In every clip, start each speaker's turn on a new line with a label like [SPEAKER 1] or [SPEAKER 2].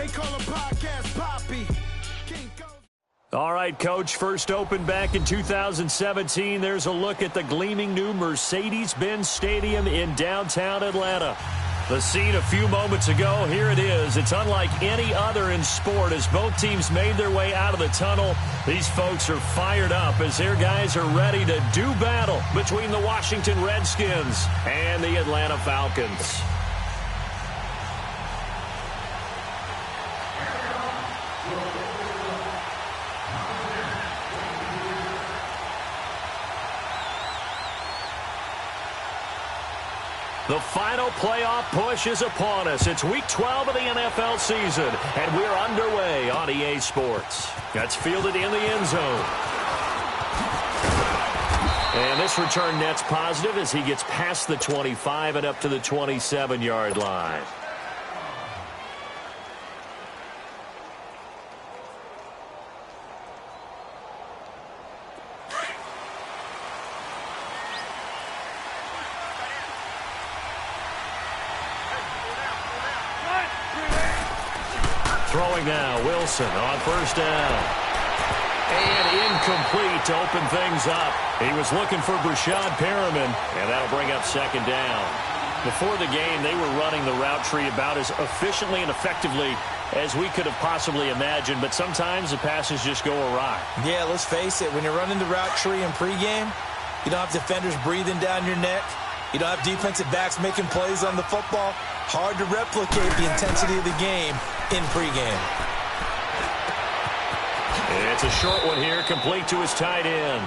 [SPEAKER 1] They call him Podcast Poppy.
[SPEAKER 2] All right, Coach, first opened back in 2017. There's a look at the gleaming new Mercedes-Benz Stadium in downtown Atlanta. The scene a few moments ago, here it is. It's unlike any other in sport as both teams made their way out of the tunnel. These folks are fired up as their guys are ready to do battle between the Washington Redskins and the Atlanta Falcons. The final playoff push is upon us. It's Week 12 of the NFL season, and we're underway on EA Sports. That's fielded in the end zone. And this return net's positive as he gets past the 25 and up to the 27-yard line. Throwing now, Wilson on first down. And incomplete to open things up. He was looking for Brashad Perriman, and that'll bring up second down. Before the game, they were running the route tree about as efficiently and effectively as we could have possibly imagined, but sometimes the passes just go awry.
[SPEAKER 3] Yeah, let's face it, when you're running the route tree in pregame, you don't have defenders breathing down your neck. You don't have defensive backs making plays on the football. Hard to replicate the intensity of the game in pregame.
[SPEAKER 2] It's a short one here, complete to his tight end.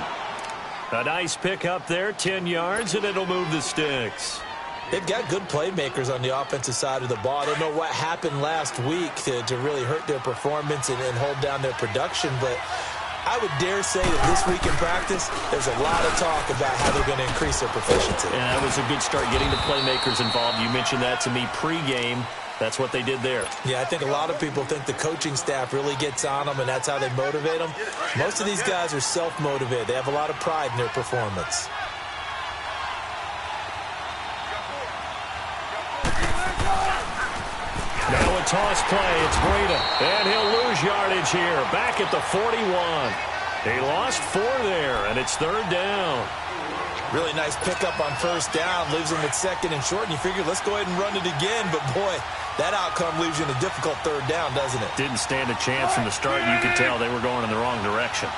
[SPEAKER 2] A nice pick up there, 10 yards, and it'll move the sticks.
[SPEAKER 3] They've got good playmakers on the offensive side of the ball. I don't know what happened last week to really hurt their performance and hold down their production, but I would dare say that this week in practice, there's a lot of talk about how they're going to increase their proficiency.
[SPEAKER 2] And that was a good start getting the playmakers involved. You mentioned that to me pregame. That's what they did there.
[SPEAKER 3] Yeah, I think a lot of people think the coaching staff really gets on them, and that's how they motivate them. Most of these guys are self-motivated. They have a lot of pride in their performance.
[SPEAKER 2] Now a toss play. It's Breida. And he'll lose yardage here. Back at the 41. He lost 4 there, and it's third down.
[SPEAKER 3] Really nice pickup on first down. Leaves him with second and short, and you figure, let's go ahead and run it again. But, boy, that outcome leaves you in a difficult third down, doesn't it?
[SPEAKER 2] Didn't stand a chance from the start. You could tell they were going in the wrong direction.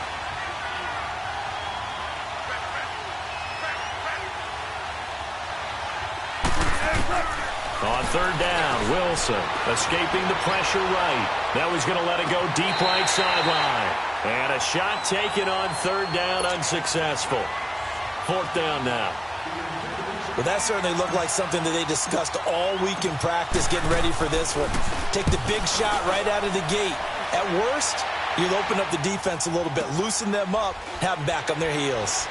[SPEAKER 2] On third down, Wilson escaping the pressure right. Now he's going to let it go deep right sideline. And a shot taken on third down, unsuccessful. Fourth down now.
[SPEAKER 3] Well, that certainly looked like something that they discussed all week in practice, getting ready for this one. Take the big shot right out of the gate. At worst, you'll open up the defense a little bit, loosen them up, have them back on their heels.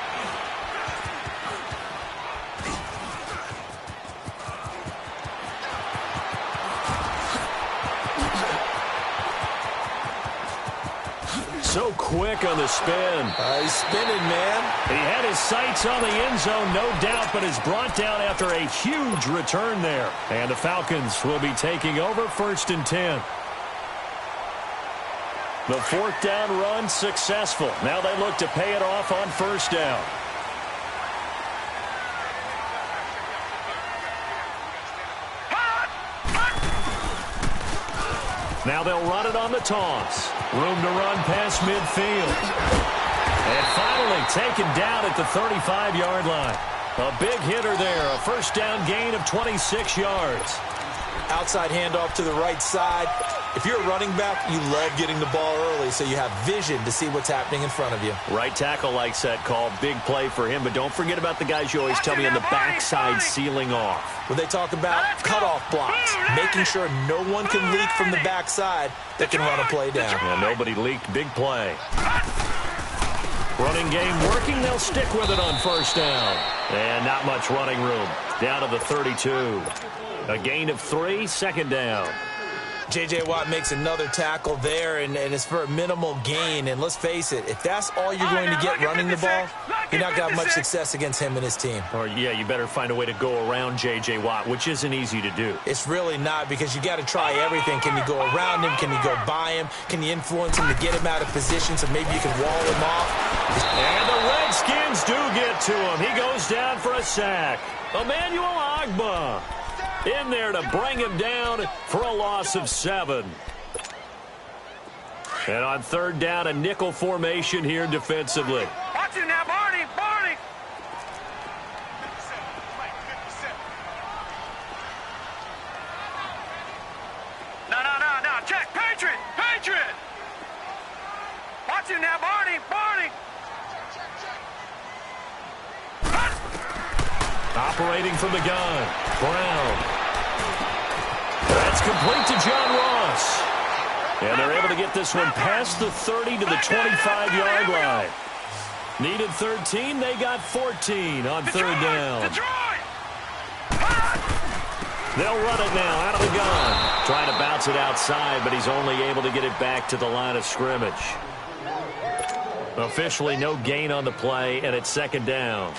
[SPEAKER 2] So quick on the spin.
[SPEAKER 3] He's spinning, man.
[SPEAKER 2] He had his sights on the end zone, no doubt, but is brought down after a huge return there. And the Falcons will be taking over first and 10. The fourth down run successful. Now they look to pay it off on first down. Now they'll run it on the toss. Room to run past midfield. And finally taken down at the 35-yard line. A big hitter there. A first down gain of 26 yards.
[SPEAKER 3] Outside handoff to the right side. If you're a running back, you love getting the ball early so you have vision to see what's happening in front of you.
[SPEAKER 2] Right tackle likes that call. Big play for him. But don't forget about the guys you always tell me on the backside sealing off.
[SPEAKER 3] When they talk about cutoff blocks, making sure no one can leak from the backside that can run a play down.
[SPEAKER 2] Yeah, nobody leaked. Big play. Running game working. They'll stick with it on first down. And not much running room. Down to the 32. A gain of 3, second down.
[SPEAKER 3] J.J. Watt makes another tackle there, and it's for a minimal gain. And let's face it, if that's all you're going to get running the ball, you're not going to have much success against him and his team.
[SPEAKER 2] Or, yeah, you better find a way to go around J.J. Watt, which isn't easy to do.
[SPEAKER 3] It's really not, because you got to try everything. Can you go around him? Can you go by him? Can you influence him to get him out of position so maybe you can wall him off?
[SPEAKER 2] And the Redskins do get to him. He goes down for a sack. Emmanuel Ogbah in there to bring him down for a loss of 7. And on third down, a nickel formation here defensively.
[SPEAKER 1] Watch it now, Barney, Barney. No, check, Patriot, Patriot. Watch it now, Barney, Barney.
[SPEAKER 2] Operating from the gun, Brown. That's complete to John Ross. And they're able to get this one past the 30 to the 25-yard line. Needed 13, they got 14 on third down. They'll run it now out of the gun. Trying to bounce it outside, but he's only able to get it back to the line of scrimmage. Officially no gain on the play, and it's second down.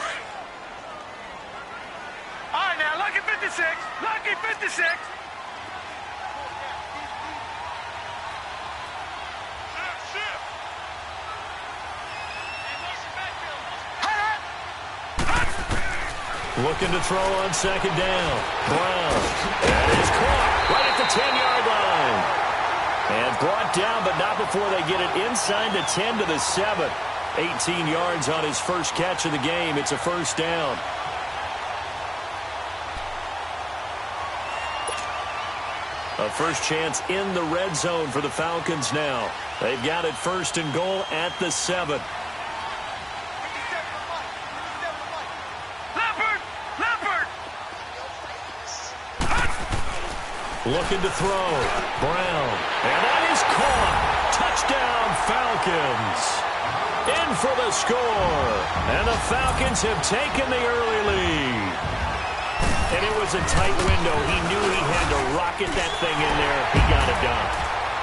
[SPEAKER 1] All right, now, lucky 56. Lucky 56.
[SPEAKER 2] Looking to throw on second down. Brown. That is caught right at the 10-yard line. And brought down, but not before they get it inside the 10 to the 7. 18 yards on his first catch of the game. It's a first down. A first chance in the red zone for the Falcons now. They've got it first and goal at the 7. Looking to throw. Brown. And that is caught. Touchdown, Falcons. In for the score. And the Falcons have taken the early lead. And it was a tight window. He knew he had to rocket that thing in there. He got it done.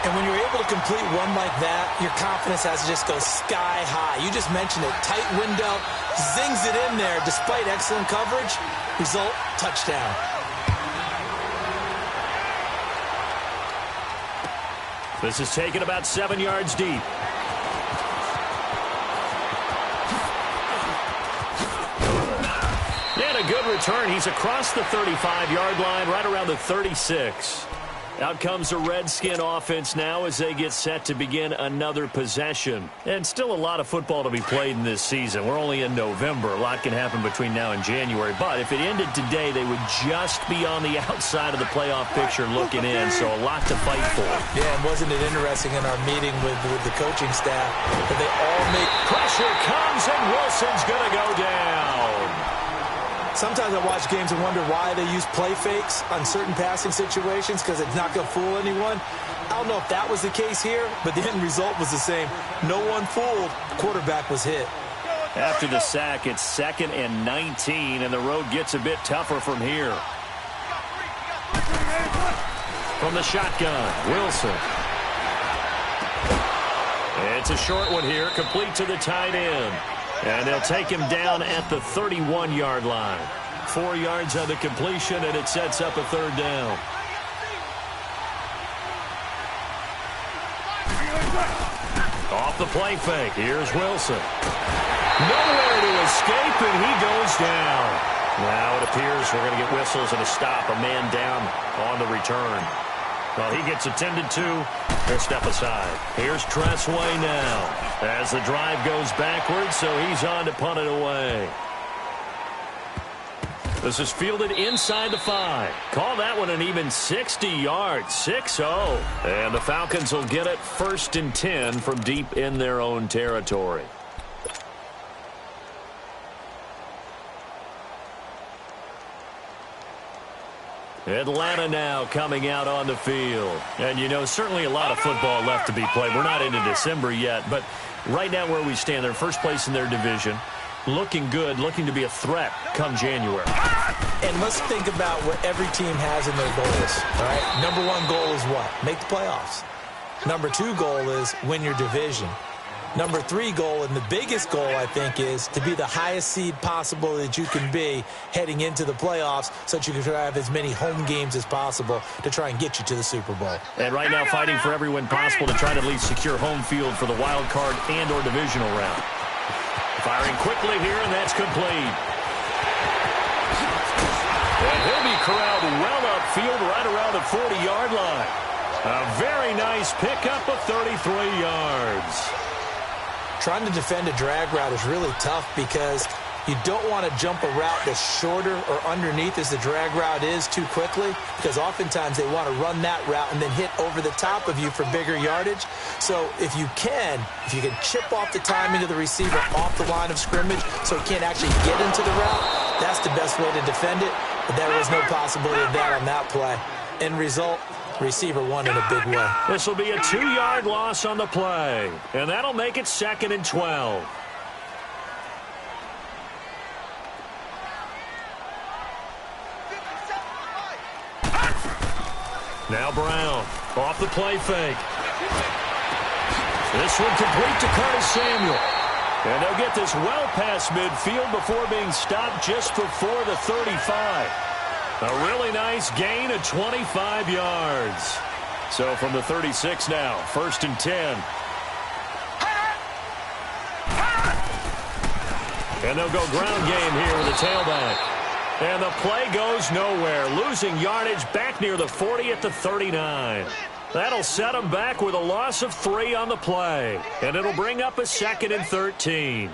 [SPEAKER 3] And when you're able to complete one like that, your confidence has to just go sky high. You just mentioned it. Tight window. Zings it in there despite excellent coverage. Result, touchdown.
[SPEAKER 2] This is taken about 7 yards deep. And a good return. He's across the 35-yard line, right around the 36. Out comes the Redskin offense now as they get set to begin another possession. And still a lot of football to be played in this season. We're only in November. A lot can happen between now and January. But if it ended today, they would just be on the outside of the playoff picture looking in. So a lot to fight for.
[SPEAKER 3] Yeah, and wasn't it interesting in our meeting with the coaching staff that they all make...
[SPEAKER 2] Pressure comes and Wilson's going to go down.
[SPEAKER 3] Sometimes I watch games and wonder why they use play fakes on certain passing situations, because it's not going to fool anyone. I don't know if that was the case here, but the end result was the same. No one fooled. The quarterback was hit.
[SPEAKER 2] After the sack, it's 2nd and 19, and the road gets a bit tougher from here. From the shotgun, Wilson. It's a short one here, complete to the tight end. And they'll take him down at the 31-yard line. 4 yards on the completion, and it sets up a third down. Off the play fake, here's Wilson. Nowhere to escape, and he goes down. Now it appears we're going to get whistles and a stop. A man down on the return. Well, he gets attended to. He'll step aside. Here's Tressway now as the drive goes backwards, so he's on to punt it away. This is fielded inside the 5. Call that one an even 60 yards, 6-0. And the Falcons will get it 1st and 10 from deep in their own territory. Atlanta now coming out on the field. And, you know, certainly a lot of football left to be played. We're not into December yet, but right now where we stand, they're first place in their division. looking good, looking to be a threat come January.
[SPEAKER 3] And let's think about what every team has in their goals, all right? Number one goal is what? Make the playoffs. Number two goal is win your division. Number three goal, and the biggest goal, I think, is to be the highest seed possible that you can be heading into the playoffs so that you can have as many home games as possible to try and get you to the Super Bowl.
[SPEAKER 2] And right now fighting for every win possible to try to at least secure home field for the wild card and or divisional round. Firing quickly here, and that's complete. And he'll be corralled well upfield right around the 40-yard line. A very nice pickup of 33 yards.
[SPEAKER 3] Trying to defend a drag route is really tough because you don't want to jump a route that's shorter or underneath as the drag route is too quickly, because oftentimes they want to run that route and then hit over the top of you for bigger yardage. So if you can chip off the timing of the receiver off the line of scrimmage so he can't actually get into the route, that's the best way to defend it. But there was no possibility of that on that play. End result, receiver won in a big way.
[SPEAKER 2] This will be a 2-yard loss on the play, and that'll make it 2nd and 12. Now Brown off the play fake. This one complete to Curtis Samuel. And they'll get this well past midfield before being stopped just before the 35. A really nice gain of 25 yards. So from the 36 now, 1st and 10. And they'll go ground game here with the tailback. And the play goes nowhere, losing yardage back near the 40 at the 39. That'll set them back with a loss of 3 on the play. And it'll bring up a 2nd and 13.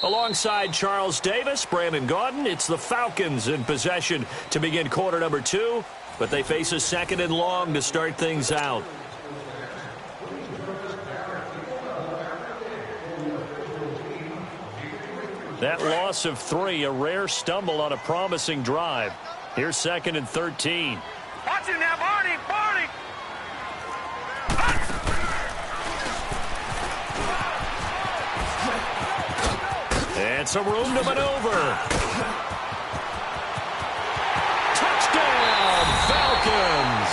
[SPEAKER 2] Alongside Charles Davis, Brandon Gaudin, it's the Falcons in possession to begin quarter number 2. But they face a 2nd and long to start things out. That loss of 3, a rare stumble on a promising drive. Here's 2nd and 13.
[SPEAKER 1] Watch him now, Barney! Barney!
[SPEAKER 2] And some room to maneuver. Touchdown, Falcons!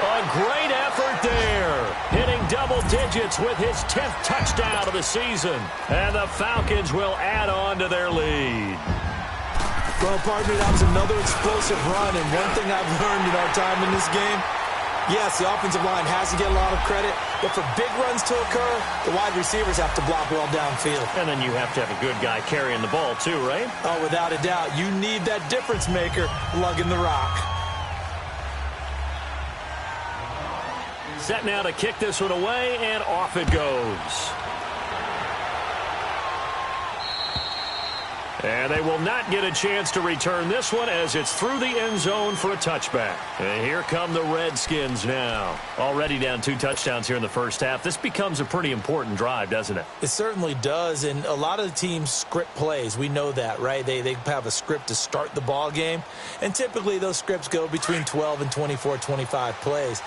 [SPEAKER 2] A great effort there. Hitting double digits with his 10th touchdown of the season. And the Falcons will add on to their lead.
[SPEAKER 3] Well, partner, that was another explosive run. And one thing I've learned in our time in this game, yes, the offensive line has to get a lot of credit. But for big runs to occur, the wide receivers have to block well downfield.
[SPEAKER 2] And then you have to have a good guy carrying the ball too, right?
[SPEAKER 3] Oh, without a doubt. You need that difference maker lugging the rock.
[SPEAKER 2] Set now to kick this one away, and off it goes. And they will not get a chance to return this one as it's through the end zone for a touchback. And here come the Redskins now. Already down 2 touchdowns here in the first half. This becomes a pretty important drive, doesn't it?
[SPEAKER 3] It certainly does, and a lot of the teams script plays. We know that, right? They have a script to start the ball game, and typically those scripts go between 12 and 24, 25 plays.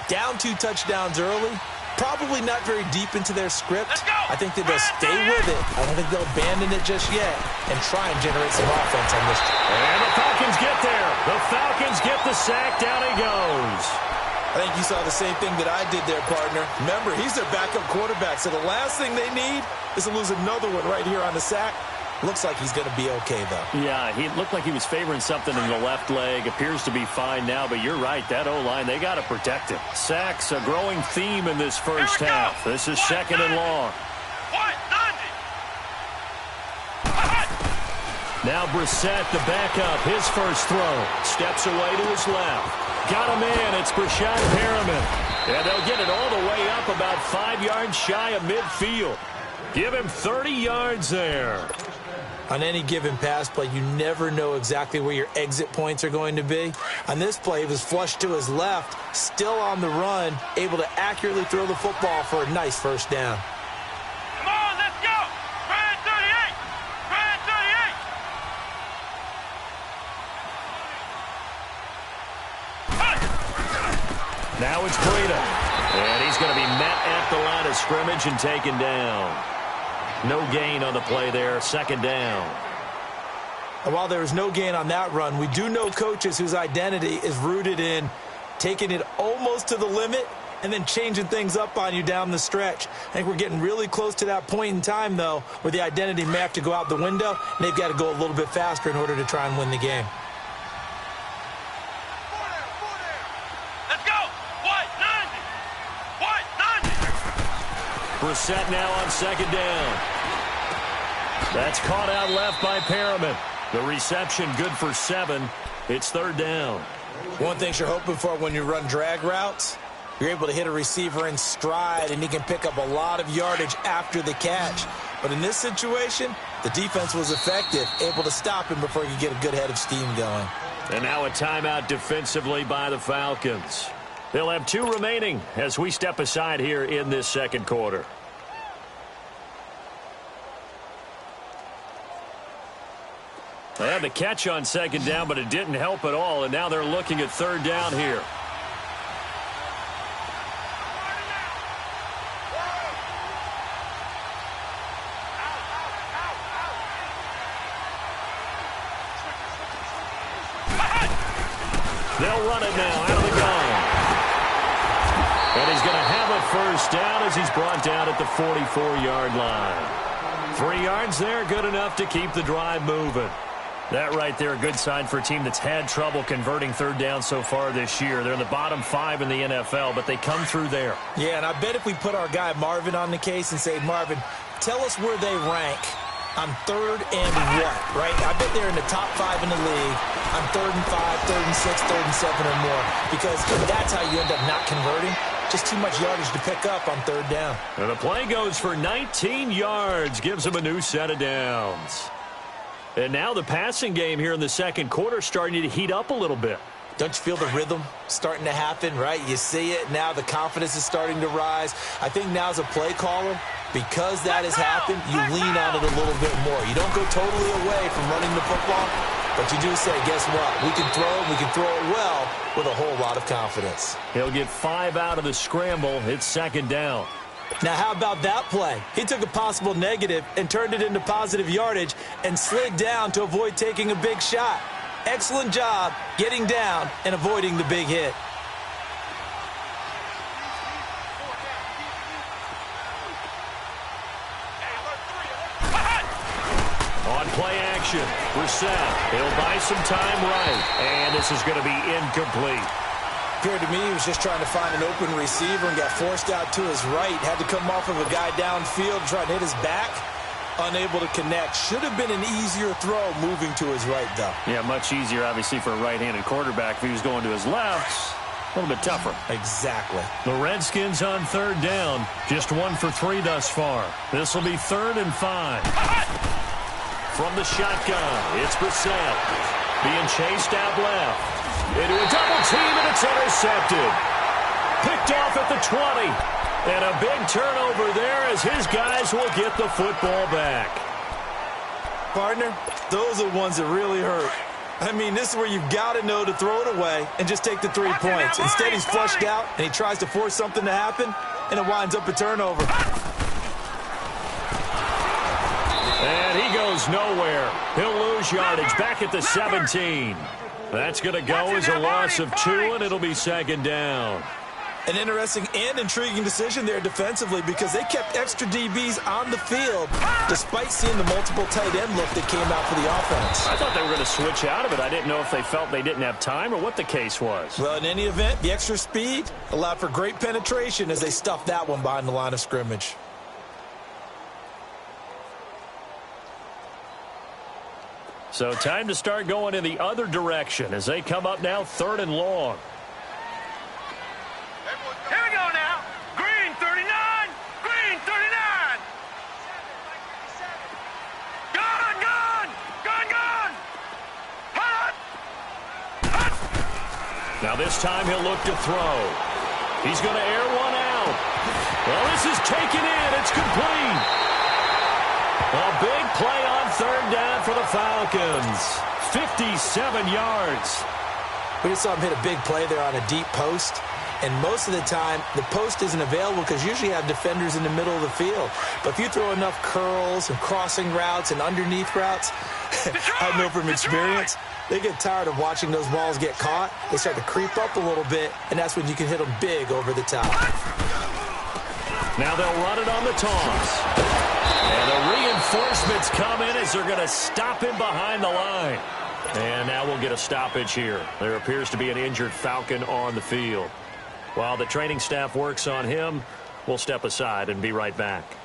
[SPEAKER 3] Down 2 touchdowns early, probably not very deep into their script. I think that they'll stay with it. I don't think they'll abandon it just yet and try and generate some offense on this.
[SPEAKER 2] And the Falcons get there. The Falcons get the sack. Down he goes.
[SPEAKER 4] I think you saw the same thing that I did there, partner. Remember, he's their backup quarterback, so the last thing they need is to lose another one right here on the sack. Looks like he's going to be okay, though.
[SPEAKER 2] Yeah, he looked like he was favoring something in the left leg. Appears to be fine now, but you're right. That O-line, they got to protect him. Sacks, a growing theme in this first half. This is 2nd and long. Now Brissett, the backup, his first throw. Steps away to his left. Got him in. It's Brashad Perriman. And they'll get it all the way up about 5 yards shy of midfield. Give him 30 yards there.
[SPEAKER 3] On any given pass play, you never know exactly where your exit points are going to be. On this play, he was flushed to his left, still on the run, able to accurately throw the football for a nice first down.
[SPEAKER 1] Come on, let's go! Brad 38! Brad 38!
[SPEAKER 2] Now it's Breida. And he's going to be met at the line of scrimmage and taken down. No gain on the play there, second down.
[SPEAKER 3] And while there was no gain on that run, we do know coaches whose identity is rooted in taking it almost to the limit and then changing things up on you down the stretch. I think we're getting really close to that point in time, though, where the identity may have to go out the window, and they've got to go a little bit faster in order to try and win the game.
[SPEAKER 1] Let's go! White 90! White 90!
[SPEAKER 2] Brissett now on second down. That's caught out left by Perriman. The reception good for 7. It's third down.
[SPEAKER 3] One thing you're hoping for when you run drag routes, you're able to hit a receiver in stride, and he can pick up a lot of yardage after the catch. But in this situation, the defense was effective, able to stop him before he could get a good head of steam going.
[SPEAKER 2] And now a timeout defensively by the Falcons. They'll have 2 remaining as we step aside here in this second quarter. They had the catch on second down, but it didn't help at all, and now they're looking at third down here. They'll run it now out of the gun. And he's going to have a first down as he's brought down at the 44-yard line. 3 yards there, good enough to keep the drive moving. That right there, a good sign for a team that's had trouble converting third down so far this year. They're in the bottom 5 in the NFL, but they come through there.
[SPEAKER 3] Yeah, and I bet if we put our guy Marvin on the case and say, Marvin, tell us where they rank on third and what, right? I bet they're in the top 5 in the league on third and 5, third and 6, third and 7 or more, because that's how you end up not converting. Just too much yardage to pick up on third down.
[SPEAKER 2] And the play goes for 19 yards, gives them a new set of downs. And now the passing game here in the second quarter starting to heat up a little bit.
[SPEAKER 3] Don't you feel the rhythm starting to happen, right? You see it now. The confidence is starting to rise. I think now as a play caller, because that has happened, you lean on it a little bit more. You don't go totally away from running the football, but you do say, guess what? We can throw it. We can throw it well with a whole lot of confidence.
[SPEAKER 2] He'll get 5 out of the scramble. It's second down.
[SPEAKER 3] Now, how about that play? He took a possible negative and turned it into positive yardage and slid down to avoid taking a big shot. Excellent job getting down and avoiding the big hit.
[SPEAKER 2] On play action, Brissett. He'll buy some time right, and this is going to be incomplete.
[SPEAKER 3] Appeared to me he was just trying to find an open receiver and got forced out to his right. Had to come off of a guy downfield, trying to hit his back. Unable to connect. Should have been an easier throw moving to his right, though.
[SPEAKER 2] Yeah, much easier, obviously, for a right-handed quarterback. If he was going to his left, a little bit tougher.
[SPEAKER 3] Exactly.
[SPEAKER 2] The Redskins on third down. Just 1 for 3 thus far. This will be 3rd and 5. From the shotgun, it's Brissett. Being chased out left. Into a double team, and it's intercepted. Picked off at the 20. And a big turnover there as his guys will get the football back.
[SPEAKER 3] Partner, those are ones that really hurt. I mean, this is where you've got to know to throw it away and just take the 3 points. Instead, he's flushed out, and he tries to force something to happen, and it winds up a turnover.
[SPEAKER 2] And he goes nowhere. He'll lose yardage back at the 17. That's going to go as a loss of 2, and it'll be second down.
[SPEAKER 3] An interesting and intriguing decision there defensively because they kept extra DBs on the field despite seeing the multiple tight end look that came out for the offense.
[SPEAKER 2] I thought they were going to switch out of it. I didn't know if they felt they didn't have time or what the case was.
[SPEAKER 3] Well, in any event, the extra speed allowed for great penetration as they stuffed that one behind the line of scrimmage.
[SPEAKER 2] So time to start going in the other direction as they come up now 3rd and long.
[SPEAKER 1] Here we go now. Green 39. Green 39. Gun, gun. Gun, gun. Hut. Hut.
[SPEAKER 2] Now this time he'll look to throw. He's going to air one out. Well, this is taken in. It's complete. A big play on 3rd down for the Falcons. 57 yards.
[SPEAKER 3] We just saw him hit a big play there on a deep post. and most of the time, the post isn't available because usually you have defenders in the middle of the field. But if you throw enough curls and crossing routes and underneath routes, I know from experience, they get tired of watching those balls get caught. They start to creep up a little bit, and that's when you can hit them big over the top.
[SPEAKER 2] Now they'll run it on the toss. And the reinforcements come in as they're going to stop him behind the line. And now we'll get a stoppage here. There appears to be an injured Falcon on the field. While the training staff works on him, we'll step aside and be right back.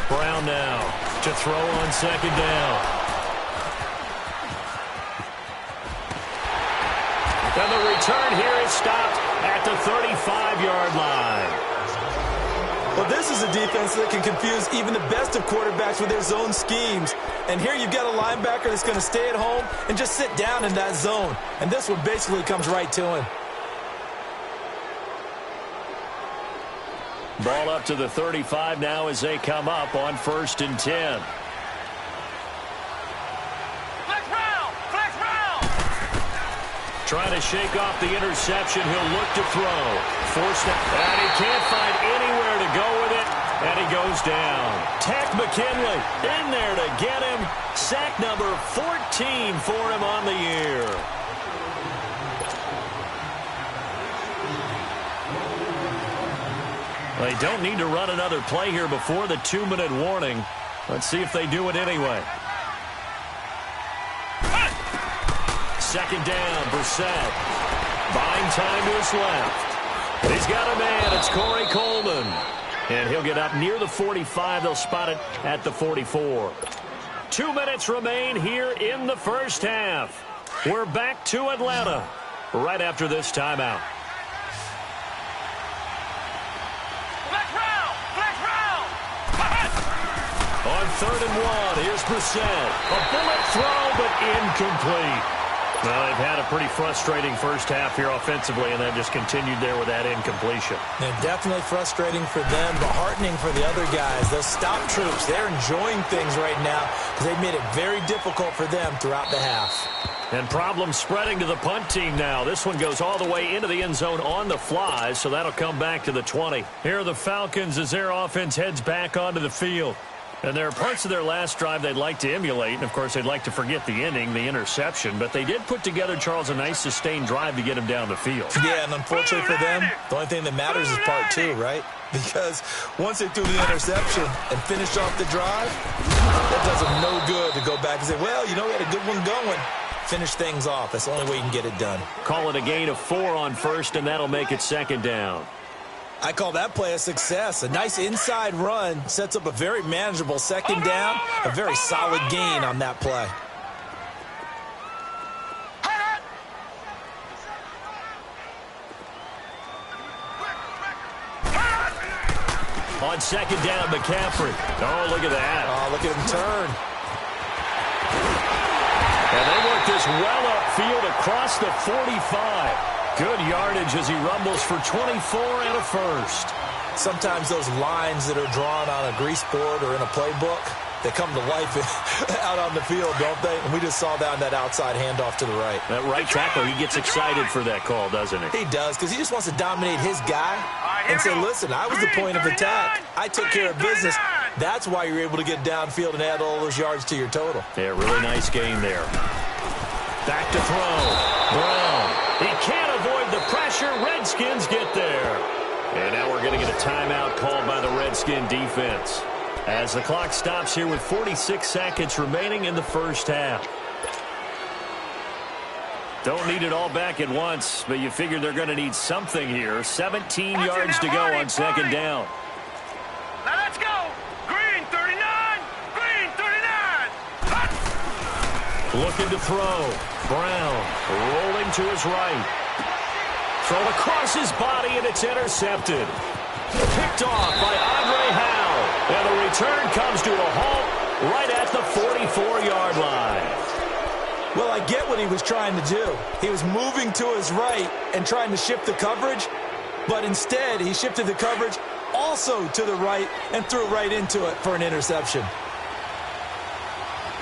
[SPEAKER 2] Brown now to throw on second down. And the return here is stopped at the 35-yard line.
[SPEAKER 3] Well, this is a defense that can confuse even the best of quarterbacks with their zone schemes. And here you've got a linebacker that's going to stay at home and just sit down in that zone. And this one basically comes right to him.
[SPEAKER 2] Ball up to the 35 now as they come up on 1st and 10.
[SPEAKER 1] Flex round! Flex round!
[SPEAKER 2] Trying to shake off the interception. He'll look to throw. Forced it. And he can't find anywhere to go with it. And he goes down. Tack McKinley in there to get him. Sack number 14 for him on the year. They don't need to run another play here before the 2-minute warning. Let's see if they do it anyway. Second down, Brissett. Buying time to his left. He's got a man. It's Corey Coleman. And he'll get up near the 45. They'll spot it at the 44. 2 minutes remain here in the first half. We're back to Atlanta right after this timeout. On 3rd and 1, here's Brissett. A bullet throw, but incomplete. Well, they've had a pretty frustrating first half here offensively, and they've just continued there with that incompletion.
[SPEAKER 3] And definitely frustrating for them, but heartening for the other guys. Those stop troops, they're enjoying things right now because they've made it very difficult for them throughout the half.
[SPEAKER 2] And problems spreading to the punt team now. This one goes all the way into the end zone on the fly, so that'll come back to the 20. Here are the Falcons as their offense heads back onto the field. And there are parts of their last drive they'd like to emulate. And, of course, they'd like to forget the inning, the interception. But they did put together, Charles, a nice sustained drive to get him down the field.
[SPEAKER 3] Yeah, and unfortunately for them, the only thing that matters is part 2, right? Because once they threw the interception and finished off the drive, that does them no good to go back and say, well, you know, we had a good one going. Finish things off. That's the only way you can get it done.
[SPEAKER 2] Call it a gain of 4 on 1st, and that'll make it 2nd down.
[SPEAKER 3] I call that play a success. A nice inside run sets up a very manageable 2nd down. A very solid gain on that play.
[SPEAKER 2] On 2nd down, McCaffrey. Oh, look at that.
[SPEAKER 3] Oh, look at him turn.
[SPEAKER 2] And they work this well upfield across the 45. Good yardage as he rumbles for 24 and a first.
[SPEAKER 3] Sometimes those lines that are drawn on a grease board or in a playbook, they come to life out on the field, don't they? And we just saw down that outside handoff to the right.
[SPEAKER 2] That right tackle, he gets excited for that call, doesn't he?
[SPEAKER 3] He does, because he just wants to dominate his guy and say, listen, I was the point of attack. I took care of business. That's why you're able to get downfield and add all those yards to your total.
[SPEAKER 2] Yeah, really nice game there. Back to throw. Brown. He can't avoid the pressure. Redskins get there. And now we're going to get a timeout called by the Redskin defense. As the clock stops here with 46 seconds remaining in the first half. Don't need it all back at once, but you figure they're going to need something here. 17 yards to go on 2nd down.
[SPEAKER 1] Now let's go. Green 39. Green 39.
[SPEAKER 2] Looking to throw. Brown rolling to his right. Thrown across his body, and it's intercepted. Picked off by Andre Howe. And the return comes to a halt right at the 44-yard line.
[SPEAKER 3] Well, I get what he was trying to do. He was moving to his right and trying to shift the coverage, but instead he shifted the coverage also to the right and threw right into it for an interception.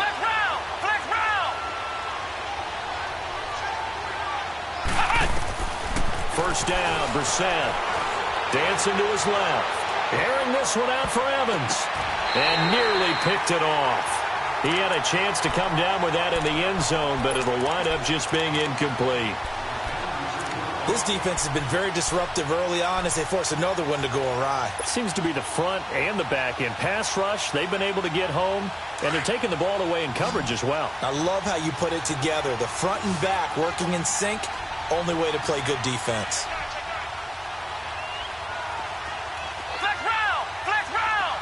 [SPEAKER 1] Flex round! Flex round!
[SPEAKER 2] First down, Brissett. Dancing to his left. Airing this one out for Evans. And nearly picked it off. He had a chance to come down with that in the end zone, but it'll wind up just being incomplete.
[SPEAKER 3] This defense has been very disruptive early on as they force another one to go awry.
[SPEAKER 2] It seems to be the front and the back end. Pass rush, they've been able to get home, and they're taking the ball away in coverage as well.
[SPEAKER 3] I love how you put it together. The front and back working in sync, only way to play good defense.
[SPEAKER 1] Flex round! Flex round!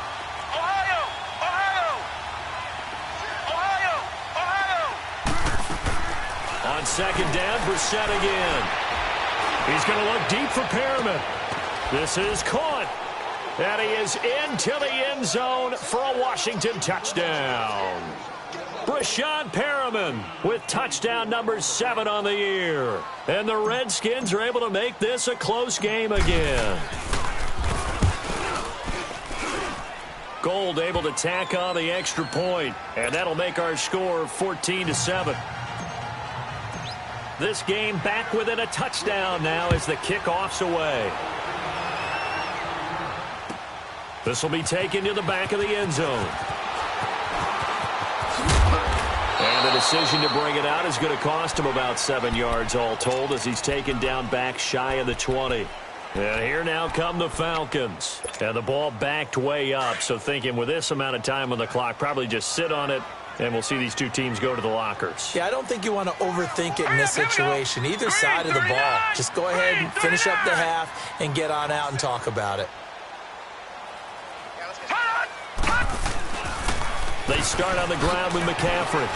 [SPEAKER 1] Ohio! Ohio! Ohio! Ohio!
[SPEAKER 2] On second down, Brissett again. He's going to look deep for Perriman. This is caught. And he is into the end zone for a Washington touchdown. Brashad Perriman with touchdown number 7 on the year. And the Redskins are able to make this a close game again. Gold able to tack on the extra point, and that'll make our score 14-7. This game back within a touchdown now as the kickoff's away. This will be taken to the back of the end zone. And the decision to bring it out is going to cost him about 7 yards all told as he's taken down back shy of the 20. And here now come the Falcons. And the ball backed way up, so thinking with this amount of time on the clock, probably just sit on it, and we'll see these two teams go to the lockers.
[SPEAKER 3] Yeah, I don't think you want to overthink it in this situation. Either side of the ball. Just go ahead and finish up the half and get on out and talk about it.
[SPEAKER 2] They start on the ground with McCaffrey.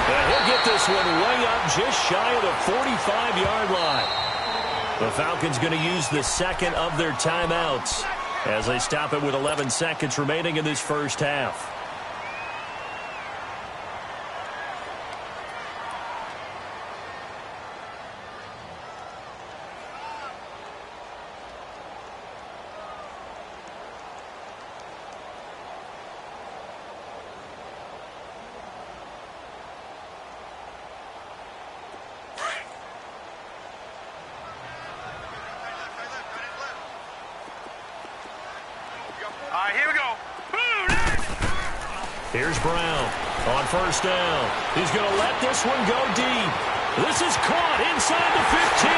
[SPEAKER 2] And he'll get this one way up just shy of the 45-yard line. The Falcons going to use the second of their timeouts as they stop it with 11 seconds remaining in this first half.
[SPEAKER 1] All right, here we go.
[SPEAKER 2] Here's Brown on first down. He's going to let this one go deep. This is caught inside the 15.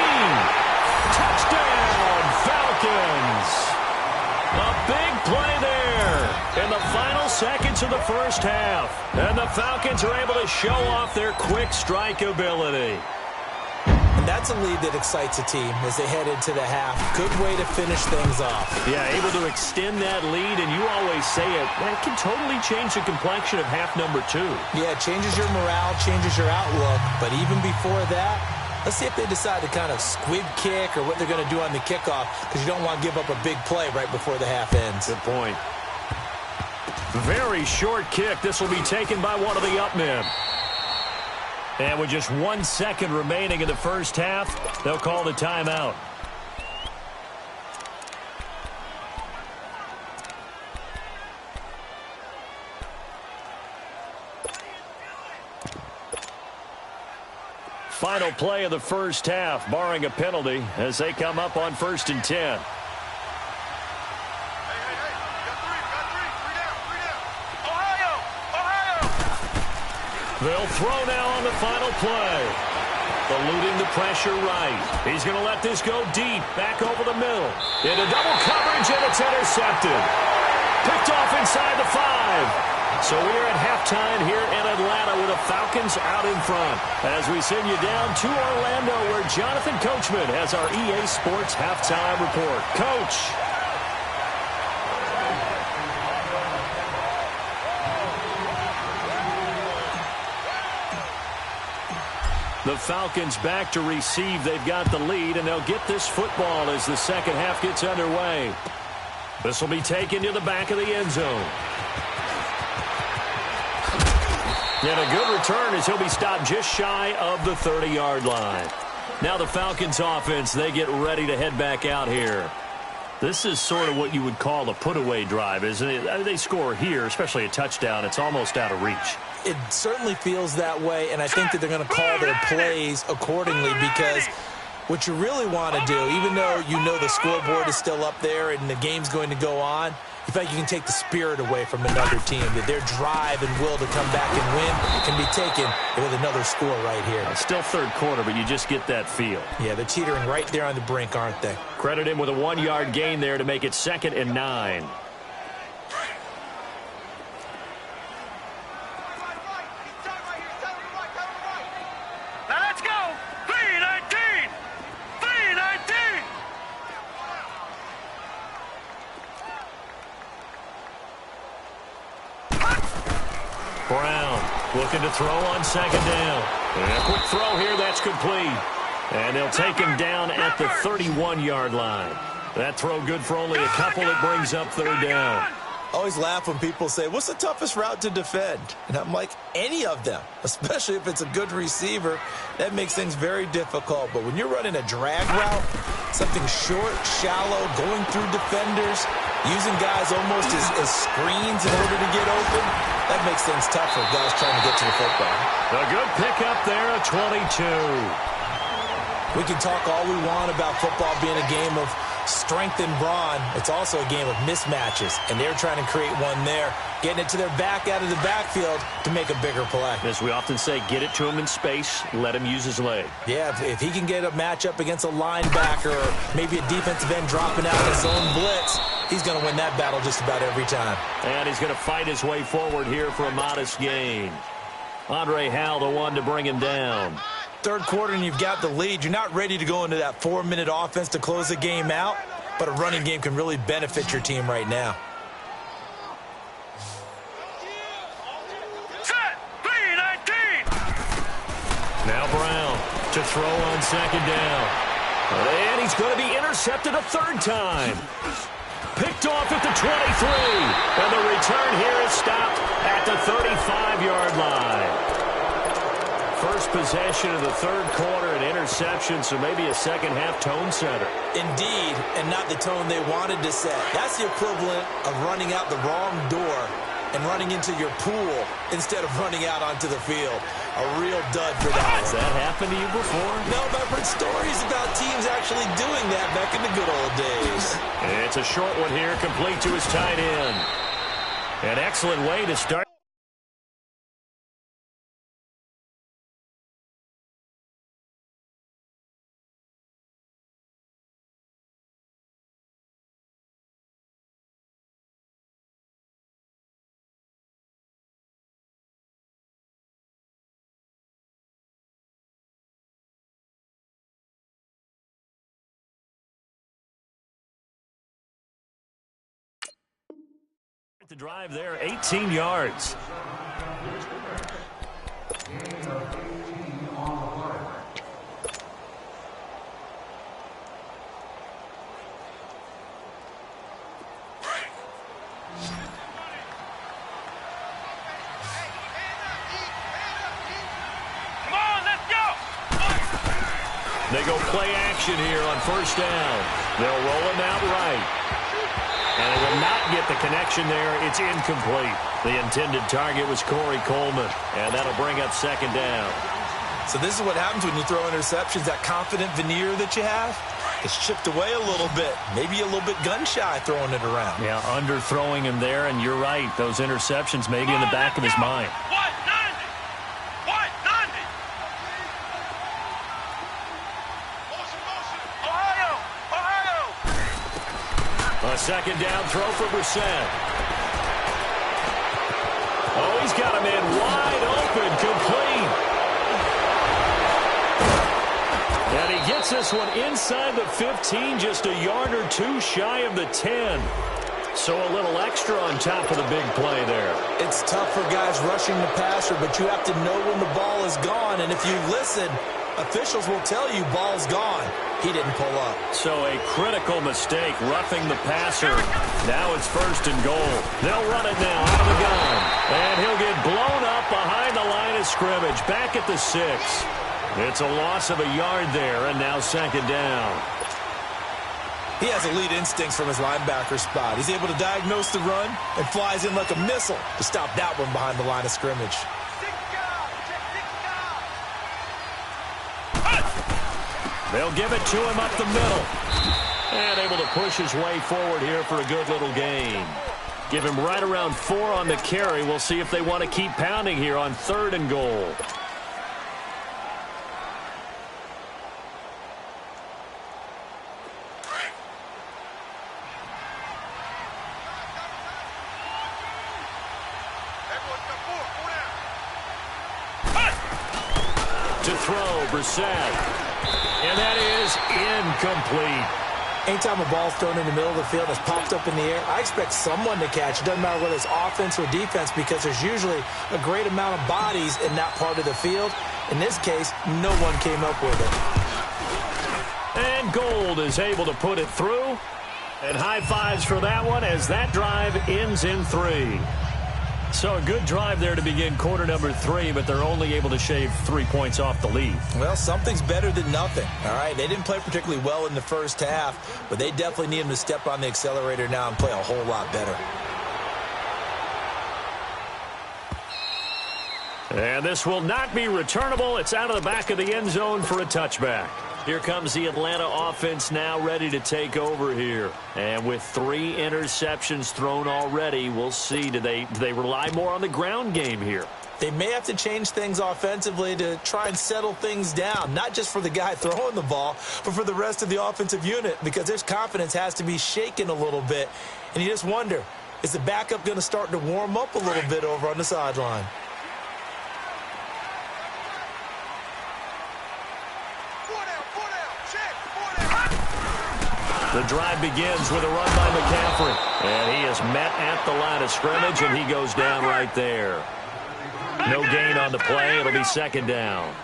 [SPEAKER 2] Touchdown, Falcons. A big play there in the final seconds of the first half. And the Falcons are able to show off their quick strike ability.
[SPEAKER 3] That's a lead that excites a team as they head into the half. Good way to finish things off.
[SPEAKER 2] Yeah, able to extend that lead, and you always say it, that can totally change the complexion of half number 2.
[SPEAKER 3] Yeah, it changes your morale, changes your outlook. But even before that, let's see if they decide to kind of squib kick or what they're going to do on the kickoff, because you don't want to give up a big play right before the half ends.
[SPEAKER 2] Good point. Very short kick. This will be taken by one of the up men. And with just 1 second remaining in the first half, they'll call the timeout. Final play of the first half, barring a penalty, as they come up on 1st and 10. They'll throw now on the final play. Eluding the pressure right. He's going to let this go deep, back over the middle. Into double coverage, and it's intercepted. Picked off inside the 5. So we're at halftime here in Atlanta with the Falcons out in front. As we send you down to Orlando, where Jonathan Coachman has our EA Sports halftime report. Coach. The Falcons back to receive. They've got the lead, and they'll get this football as the second half gets underway. This will be taken to the back of the end zone. And a good return as he'll be stopped just shy of the 30-yard line. Now the Falcons offense, they get ready to head back out here. This is sort of what you would call a put-away drive, isn't it? I mean, they score here, especially a touchdown. It's almost out of reach.
[SPEAKER 3] It certainly feels that way, and I think that they're going to call their plays accordingly because what you really want to do, even though you know the scoreboard is still up there and the game's going to go on, you feel like you can take the spirit away from another team, that their drive and will to come back and win can be taken with another score right here.
[SPEAKER 2] It's still third quarter, but you just get that feel.
[SPEAKER 3] Yeah, they're teetering right there on the brink, aren't they?
[SPEAKER 2] Credit him with a 1-yard gain there to make it 2nd and 9.
[SPEAKER 1] Now let's go. 3-19. 3-19.
[SPEAKER 2] Brown looking to throw on 2nd down. And a quick throw here, that's complete. And they'll take him down at the 31-yard line. That throw good for only a couple. It brings up 3rd down.
[SPEAKER 3] I always laugh when people say, what's the toughest route to defend? And I'm like, any of them, especially if it's a good receiver. That makes things very difficult. But when you're running a drag route, something short, shallow, going through defenders, using guys almost as screens in order to get open, that makes things tough for guys trying to get to the football.
[SPEAKER 2] A good pickup there, a 22.
[SPEAKER 3] We can talk all we want about football being a game of strength and brawn. It's also a game of mismatches, and they're trying to create one there, getting it to their back out of the backfield to make a bigger play.
[SPEAKER 2] As we often say, get it to him in space, let him use his leg.
[SPEAKER 3] Yeah, if he can get a matchup against a linebacker or maybe a defensive end dropping out in his own blitz, he's going to win that battle just about every time.
[SPEAKER 2] And he's going to fight his way forward here for a modest gain. Andre Howell, the one to bring him down.
[SPEAKER 3] Third quarter and you've got the lead. You're not ready to go into that 4-minute offense to close the game out, but a running game can really benefit your team right now.
[SPEAKER 1] Set. 3-19.
[SPEAKER 2] Now Brown to throw on 2nd down. And he's going to be intercepted a 3rd time. Picked off at the 23. And the return here is stopped at the 35-yard line. First possession of the 3rd quarter, an interception, so maybe a second-half tone setter.
[SPEAKER 3] Indeed, and not the tone they wanted to set. That's the equivalent of running out the wrong door and running into your pool instead of running out onto the field. A real dud for that.
[SPEAKER 2] Has that happened to you before?
[SPEAKER 3] No, but I've heard stories about teams actually doing that back in the good old days.
[SPEAKER 2] It's a short one here, complete to his tight end. An excellent way to start. The drive there, 18 yards.
[SPEAKER 1] Come on, let's go.
[SPEAKER 2] They go play action here on 1st down. They'll roll him out right. And it will not get the connection there. It's incomplete. The intended target was Corey Coleman, and that'll bring up 2nd down.
[SPEAKER 3] So this is what happens when you throw interceptions. That confident veneer that you have, it's chipped away a little bit. Maybe a little bit gun-shy throwing it around.
[SPEAKER 2] Yeah, underthrowing him there, and you're right. Those interceptions maybe in the back of his mind. A 2nd down throw for Brissett. Oh, he's got him in wide open, complete. And he gets this one inside the 15, just a yard or two shy of the 10. So a little extra on top of the big play there.
[SPEAKER 3] It's tough for guys rushing the passer, but you have to know when the ball is gone. And if you listen, officials will tell you ball's gone. he didn't pull up.
[SPEAKER 2] So a critical mistake, roughing the passer. Now it's 1st and goal. They'll run it now out of the gun. And he'll get blown up behind the line of scrimmage, back at the 6. It's a loss of a yard there, and now 2nd down.
[SPEAKER 3] He has elite instincts from his linebacker spot. He's able to diagnose the run and flies in like a missile to stop that one behind the line of scrimmage.
[SPEAKER 2] They'll give it to him up the middle. And able to push his way forward here for a good little gain. Give him right around 4 on the carry. We'll see if they want to keep pounding here on 3rd and goal. To throw, Brissett. And that is incomplete.
[SPEAKER 3] Anytime a ball's thrown in the middle of the field and it's popped up in the air, I expect someone to catch. It doesn't matter whether it's offense or defense because there's usually a great amount of bodies in that part of the field. In this case, no one came up with it.
[SPEAKER 2] And Gold is able to put it through. And high fives for that one as that drive ends in 3. So a good drive there to begin quarter number 3, but they're only able to shave 3 points off the lead.
[SPEAKER 3] Well, something's better than nothing, all right? They didn't play particularly well in the first half, but they definitely need him to step on the accelerator now and play a whole lot better.
[SPEAKER 2] And this will not be returnable. It's out of the back of the end zone for a touchback. Here comes the Atlanta offense now ready to take over here. And with 3 interceptions thrown already, we'll see. Do they rely more on the ground game here?
[SPEAKER 3] They may have to change things offensively to try and settle things down, not just for the guy throwing the ball, but for the rest of the offensive unit, because their confidence has to be shaken a little bit. And you just wonder, is the backup going to start to warm up a little bit over on the sideline?
[SPEAKER 2] The drive begins with a run by McCaffrey. And he is met at the line of scrimmage, and he goes down right there. No gain on the play. It'll be 2nd down.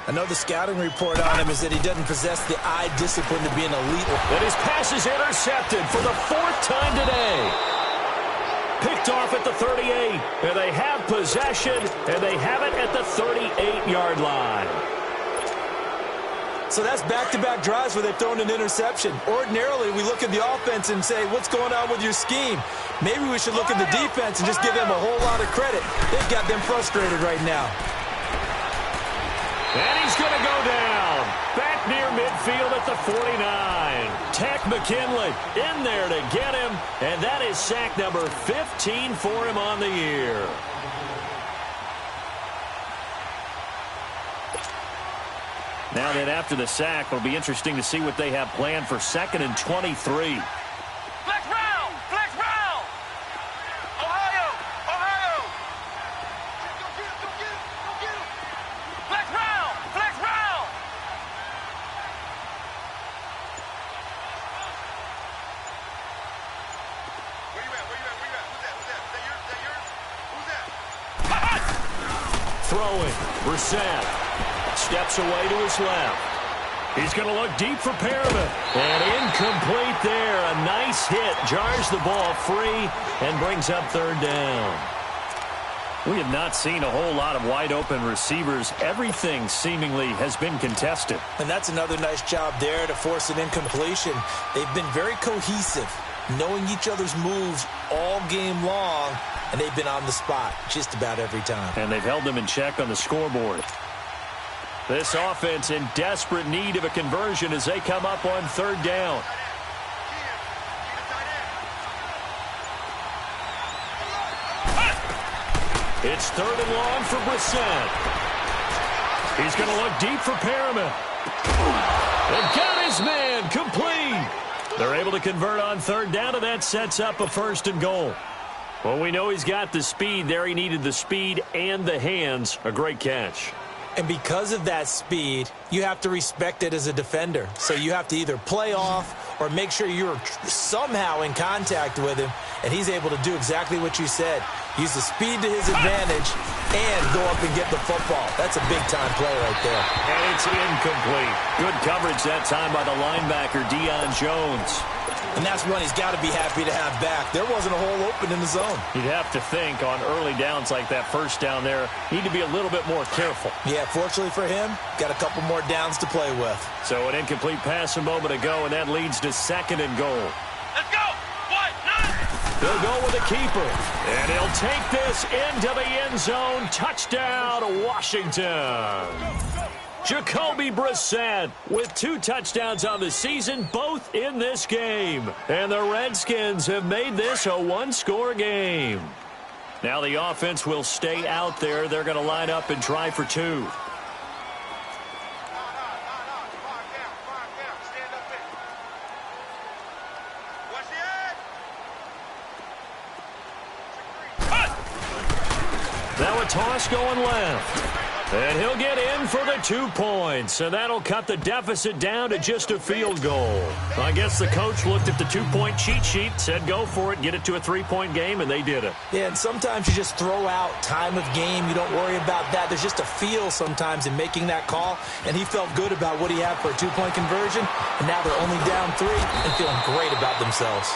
[SPEAKER 3] I know the scouting report on him is that he doesn't possess the eye discipline to be an elite.
[SPEAKER 2] And his pass is intercepted for the 4th time today. Picked off at the 38. And they have possession, and they have it at the 38-yard line.
[SPEAKER 3] So that's back-to-back drives where they've thrown an interception. Ordinarily, we look at the offense and say, what's going on with your scheme? Maybe we should look at the defense and just give them a whole lot of credit. They've got them frustrated right now.
[SPEAKER 2] And he's going to go down. Back near midfield at the 49. Tech McKinley in there to get him. And that is sack number 15 for him on the year. Now then, after the sack, it'll be interesting to see what they have planned for 2nd and 23.
[SPEAKER 1] Flex round! Flex round! Ohio! Ohio! Go get him! Go get him! Go get him! Flex round! Flex round! Where you at? Where you at? Where you at? Who's that? Who's that? Is that yours? Is that yours? Who's that?
[SPEAKER 2] Throwing, Brissett. Steps away to his left. He's going to look deep for Perriman. And incomplete there. A nice hit. Jars the ball free and brings up 3rd down. We have not seen a whole lot of wide-open receivers. Everything seemingly has been contested.
[SPEAKER 3] And that's another nice job there to force an incompletion. They've been very cohesive, knowing each other's moves all game long, and they've been on the spot just about every time.
[SPEAKER 2] And they've held them in check on the scoreboard. This offense in desperate need of a conversion as they come up on 3rd down. It's 3rd and long for Brissett. He's going to look deep for Perriman. And got his man complete. They're able to convert on 3rd down, and that sets up a 1st and goal. Well, we know he's got the speed there. He needed the speed and the hands. A great catch.
[SPEAKER 3] And because of that speed, you have to respect it as a defender. So you have to either play off or make sure you're somehow in contact with him. And he's able to do exactly what you said. Use the speed to his advantage and go up and get the football. That's a big-time play right there.
[SPEAKER 2] And it's incomplete. Good coverage that time by the linebacker, Deion Jones.
[SPEAKER 3] And that's one he's got to be happy to have back. There wasn't a hole open in the zone.
[SPEAKER 2] You'd have to think on early downs like that first down there, need to be a little bit more careful.
[SPEAKER 3] Yeah, fortunately for him, got a couple more downs to play with.
[SPEAKER 2] So an incomplete pass a moment ago, and that leads to 2nd and goal.
[SPEAKER 1] Let's go. What? None.
[SPEAKER 2] They'll go with a keeper, and he'll take this into the end zone. Touchdown, Washington. Jacoby Brissett with 2 touchdowns on the season, both in this game. And the Redskins have made this a 1-score game. Now the offense will stay out there. They're going to line up and try for 2. Now a toss going left. And he'll get in for the 2 points. And that'll cut the deficit down to just a field goal. I guess the coach looked at the 2-point cheat sheet, said go for it, get it to a 3-point game, and they did it.
[SPEAKER 3] Yeah, and sometimes you just throw out time of game. You don't worry about that. There's just a feel sometimes in making that call. And he felt good about what he had for a 2-point conversion. And now they're only down 3 and feeling great about themselves.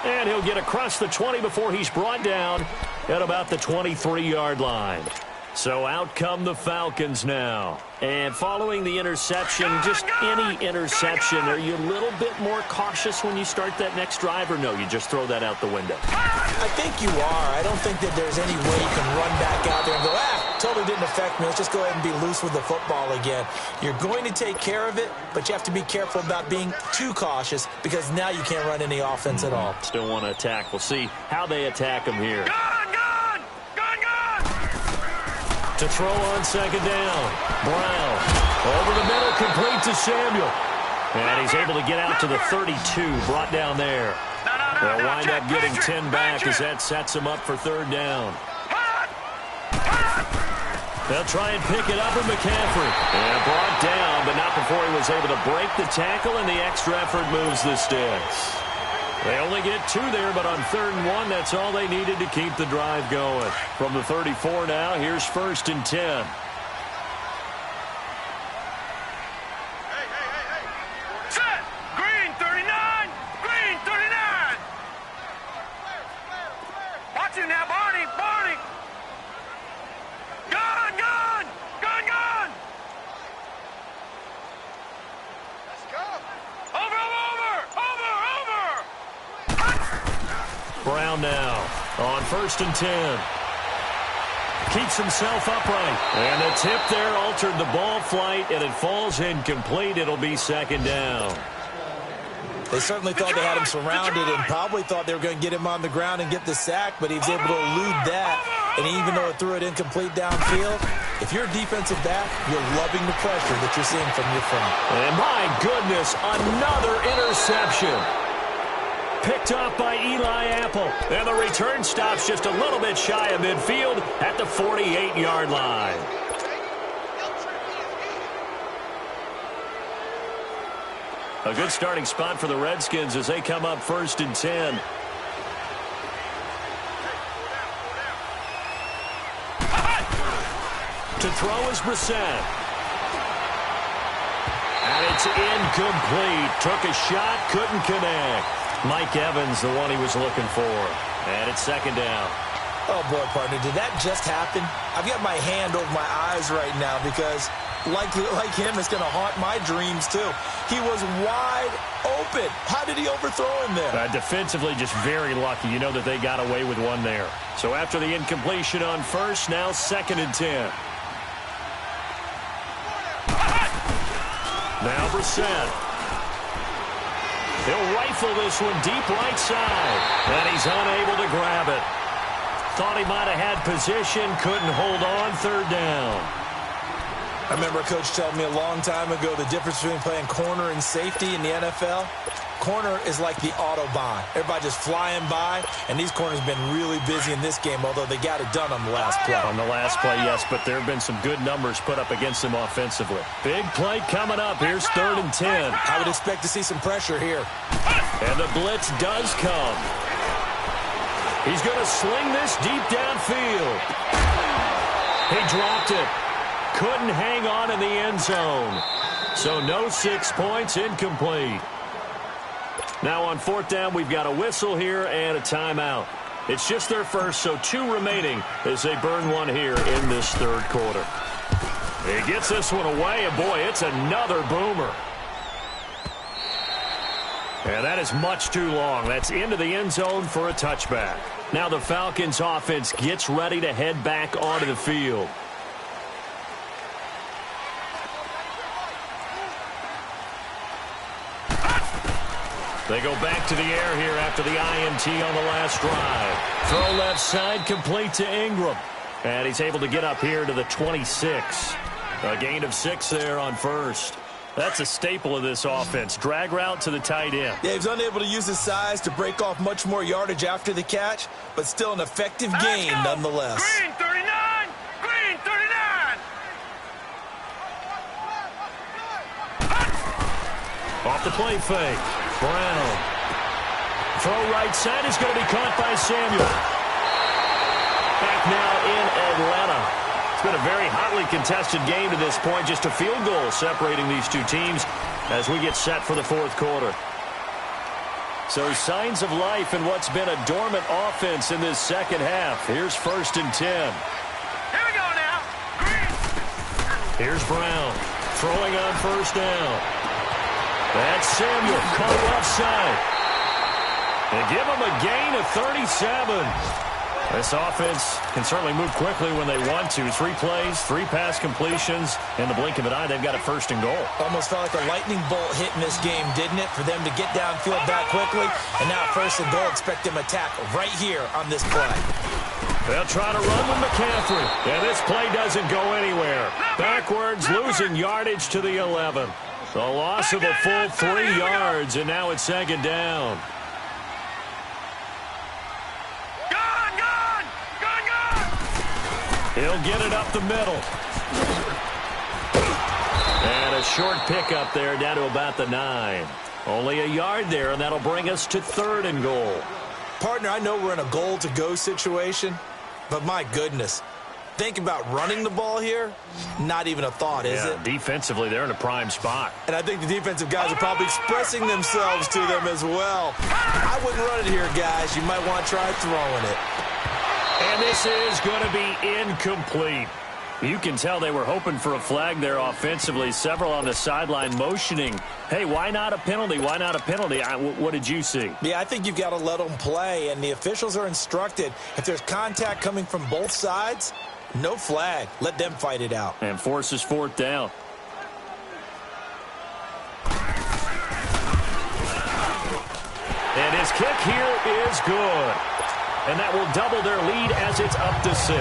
[SPEAKER 2] And he'll get across the 20 before he's brought down at about the 23-yard line. So out come the Falcons now. And following the interception, just any interception, are you a little bit more cautious when you start that next drive, or no, you just throw that out the window?
[SPEAKER 3] I think you are. I don't think that there's any way you can run back out there and go, totally didn't affect me. Let's just go ahead and be loose with the football again. You're going to take care of it, but you have to be careful about being too cautious because now you can't run any offense at all.
[SPEAKER 2] Still want to attack. We'll see how they attack him here. To throw on 2nd down. Brown over the middle, complete to Samuel. And he's able to get out to the 32, brought down there. They'll wind up getting 10 back as that sets him up for 3rd down. They'll try and pick it up with McCaffrey. And brought down, but not before he was able to break the tackle, and the extra effort moves the sticks. They only get 2 there, but on 3rd and 1, that's all they needed to keep the drive going. From the 34 now, here's 1st and 10.
[SPEAKER 1] Set. Green 39. Green 39. Watch it now, Barney. Barney. Gun, gun. Gun, gun. Let's go. Over.
[SPEAKER 2] Brown now on 1st and 10. Keeps himself upright. And the tip there altered the ball flight, and it falls incomplete. It'll be 2nd down.
[SPEAKER 3] They certainly thought they had him surrounded and probably thought they were going to get him on the ground and get the sack, but he was able to elude that. And even though it threw it incomplete downfield, if you're a defensive back, you're loving the pressure that you're seeing from your front.
[SPEAKER 2] And my goodness, another interception. Picked off by Eli Apple. And the return stops just a little bit shy of midfield at the 48-yard line. A good starting spot for the Redskins as they come up 1st and 10. To throw is Brissett. And it's incomplete. Took a shot, couldn't connect. Mike Evans, the one he was looking for. And it's 2nd down.
[SPEAKER 3] Oh, boy, partner, did that just happen? I've got my hand over my eyes right now because, like him, it's going to haunt my dreams, too. He was wide open. How did he overthrow him there?
[SPEAKER 2] Defensively, just very lucky. You know that they got away with one there. So after the incompletion on 1st, now 2nd and 10. Now Brissett. He'll rifle this one deep right side. And he's unable to grab it. Thought he might have had position, couldn't hold on, 3rd down.
[SPEAKER 3] I remember a coach telling me a long time ago the difference between playing corner and safety in the NFL. Corner is like the Autobahn. Everybody just flying by, and these corners have been really busy in this game, although they got it done on the last play.
[SPEAKER 2] On the last play, yes, but there have been some good numbers put up against them offensively. Big play coming up. Here's 3rd and 10.
[SPEAKER 3] I would expect to see some pressure here.
[SPEAKER 2] And the blitz does come. He's going to sling this deep downfield. He dropped it. Couldn't hang on in the end zone. So no 6 points, incomplete. Now on 4th down, we've got a whistle here and a timeout. It's just their first, so 2 remaining as they burn one here in this 3rd quarter. He gets this one away, and boy, it's another boomer. And that is much too long. That's into the end zone for a touchback. Now the Falcons offense gets ready to head back onto the field. They go back to the air here after the INT on the last drive. Throw left side, complete to Ingram. And he's able to get up here to the 26. A gain of 6 there on first. That's a staple of this offense. Drag route to the tight end.
[SPEAKER 4] Yeah, he's unable to use his size to break off much more yardage after the catch, but still an effective gain nonetheless.
[SPEAKER 1] Green 39! Green 39!
[SPEAKER 2] Off the play fake. Brown. Throw right side is going to be caught by Samuel. Back now in Atlanta. It's been a very hotly contested game to this point. Just a field goal separating these two teams as we get set for the 4th quarter. So signs of life in what's been a dormant offense in this 2nd half. Here's 1st and 10.
[SPEAKER 1] Here we go now. Green.
[SPEAKER 2] Here's Brown throwing on 1st down. That's Samuel caught left side. And give him a gain of 37. This offense can certainly move quickly when they want to. 3 plays, 3 pass completions. In the blink of an eye, they've got a 1st and goal.
[SPEAKER 4] Almost felt like a lightning bolt hit in this game, didn't it? For them to get downfield that quickly. And now 1st and goal, expect them to attack right here on this play.
[SPEAKER 2] They'll try to run with McCaffrey. And this play doesn't go anywhere. Backwards, losing yardage to the 11. The loss of a full 3 yards, and now it's 2nd down. He'll get it up the middle. And a short pickup there down to about the 9. Only a yard there, and that'll bring us to 3rd and goal.
[SPEAKER 4] Partner, I know we're in a goal-to-go situation, but my goodness, think about running the ball here. Not even a thought, is it?
[SPEAKER 2] Defensively, they're in a prime spot.
[SPEAKER 4] And I think the defensive guys are probably expressing themselves to them as well. I wouldn't run it here, guys. You might want to try throwing it.
[SPEAKER 2] And this is going to be incomplete. You can tell they were hoping for a flag there offensively. Several on the sideline motioning. Hey, why not a penalty? Why not a penalty? What did you see?
[SPEAKER 4] Yeah, I think you've got to let them play, and the officials are instructed. If there's contact coming from both sides, no flag. Let them fight it out.
[SPEAKER 2] And forces 4th down. And his kick here is good. And that will double their lead as it's up to 6.